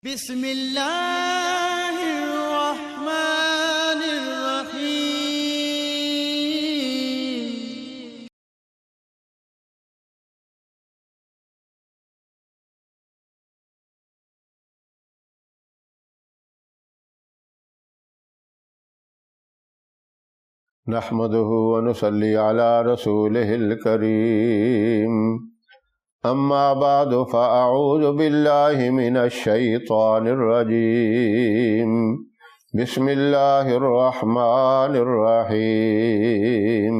بسم اللہ الرحمن الرحیم۔ نحمده ونصلي على رسوله الكريم، أما بعد فأعوذ بالله من الشيطان الرجيم، بسم الله الرحمن الرحيم،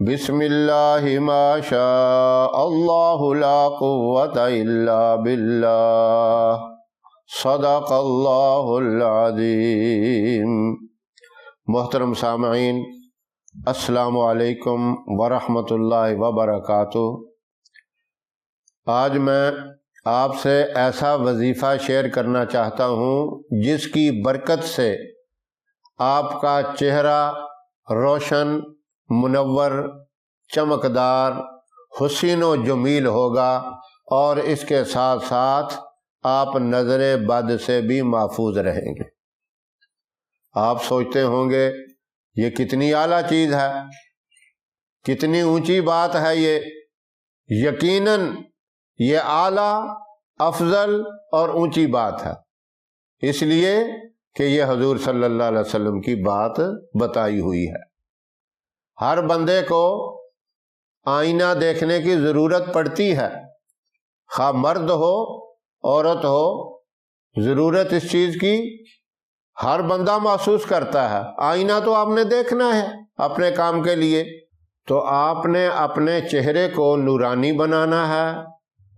بسم الله ما شاء الله لا قوة إلا بالله، صدق الله العظيم۔ محترم سامعین، السلام علیکم ورحمۃ اللہ وبرکاتہ۔ آج میں آپ سے ایسا وظیفہ شیئر کرنا چاہتا ہوں جس کی برکت سے آپ کا چہرہ روشن، منور، چمکدار، حسین و جمیل ہوگا، اور اس کے ساتھ ساتھ آپ نظر بد سے بھی محفوظ رہیں گے۔ آپ سوچتے ہوں گے یہ کتنی اعلیٰ چیز ہے، کتنی اونچی بات ہے یہ۔ یقیناً یہ اعلیٰ، افضل اور اونچی بات ہے، اس لیے کہ یہ حضور صلی اللہ علیہ وسلم کی بات بتائی ہوئی ہے۔ ہر بندے کو آئینہ دیکھنے کی ضرورت پڑتی ہے، خواہ مرد ہو عورت ہو، ضرورت اس چیز کی ہر بندہ محسوس کرتا ہے۔ آئینہ تو آپ نے دیکھنا ہے اپنے کام کے لیے، تو آپ نے اپنے چہرے کو نورانی بنانا ہے،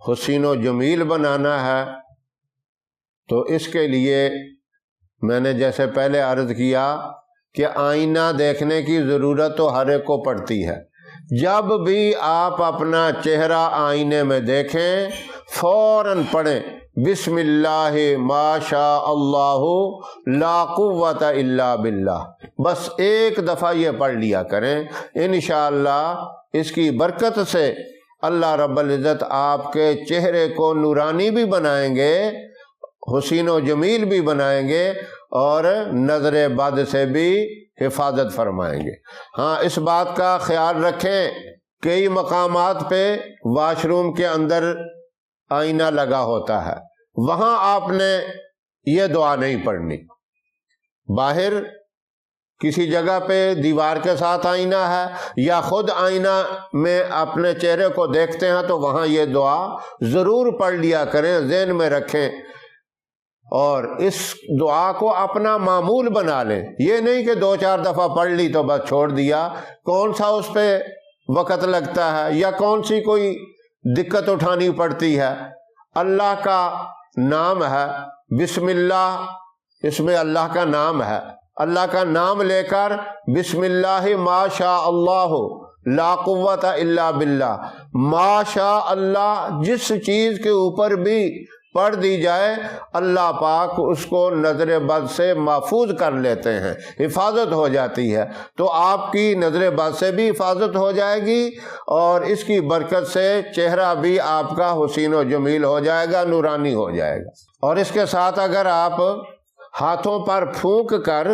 حسین و جمیل بنانا ہے۔ تو اس کے لیے میں نے جیسے پہلے عرض کیا کہ آئینہ دیکھنے کی ضرورت تو ہر ایک کو پڑتی ہے۔ جب بھی آپ اپنا چہرہ آئینے میں دیکھیں، فوراً پڑھیں بسم اللہ ما شاء اللہ لا قوت الا باللہ۔ بس ایک دفعہ یہ پڑھ لیا کریں، انشاءاللہ اس کی برکت سے اللہ رب العزت آپ کے چہرے کو نورانی بھی بنائیں گے، حسین و جمیل بھی بنائیں گے، اور نظر بد سے بھی حفاظت فرمائیں گے۔ ہاں، اس بات کا خیال رکھیں، کئی مقامات پہ واش روم کے اندر آئینہ لگا ہوتا ہے، وہاں آپ نے یہ دعا نہیں پڑھنی۔ باہر کسی جگہ پہ دیوار کے ساتھ آئینہ ہے یا خود آئینہ میں اپنے چہرے کو دیکھتے ہیں تو وہاں یہ دعا ضرور پڑھ لیا کریں، ذہن میں رکھیں، اور اس دعا کو اپنا معمول بنا لیں۔ یہ نہیں کہ 2-4 دفعہ پڑھ لی تو بس چھوڑ دیا، کون سا اس پہ وقت لگتا ہے یا کون سی کوئی دقت اٹھانی پڑتی ہے۔ اللہ کا نام ہے، بسم اللہ، اس میں اللہ کا نام ہے۔ اللہ کا نام لے کر بسم اللہ ما شاء اللہ لا قوت الا باللہ، ما شاء اللہ جس چیز کے اوپر بھی پڑھ دی جائے، اللہ پاک اس کو نظر بد سے محفوظ کر لیتے ہیں، حفاظت ہو جاتی ہے۔ تو آپ کی نظر بد سے بھی حفاظت ہو جائے گی، اور اس کی برکت سے چہرہ بھی آپ کا حسین و جمیل ہو جائے گا، نورانی ہو جائے گا۔ اور اس کے ساتھ اگر آپ ہاتھوں پر پھونک کر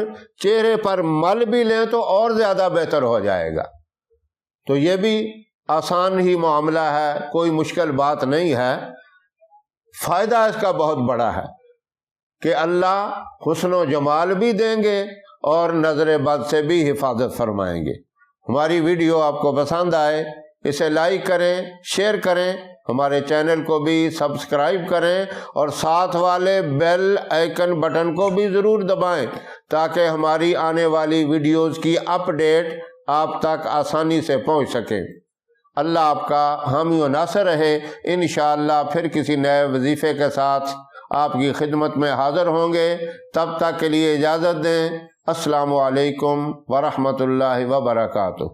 چہرے پر مل بھی لیں تو اور زیادہ بہتر ہو جائے گا۔ تو یہ بھی آسان ہی معاملہ ہے، کوئی مشکل بات نہیں ہے۔ فائدہ اس کا بہت بڑا ہے کہ اللہ حسن و جمال بھی دیں گے اور نظر بد سے بھی حفاظت فرمائیں گے۔ ہماری ویڈیو آپ کو پسند آئے، اسے لائک کریں، شیئر کریں، ہمارے چینل کو بھی سبسکرائب کریں، اور ساتھ والے بیل آئیکن بٹن کو بھی ضرور دبائیں تاکہ ہماری آنے والی ویڈیوز کی اپڈیٹ آپ تک آسانی سے پہنچ سکے۔ اللہ آپ کا حامی و ناصر رہے۔ انشاءاللہ پھر کسی نئے وظیفے کے ساتھ آپ کی خدمت میں حاضر ہوں گے، تب تک کے لیے اجازت دیں۔ السلام علیکم ورحمۃ اللہ وبرکاتہ۔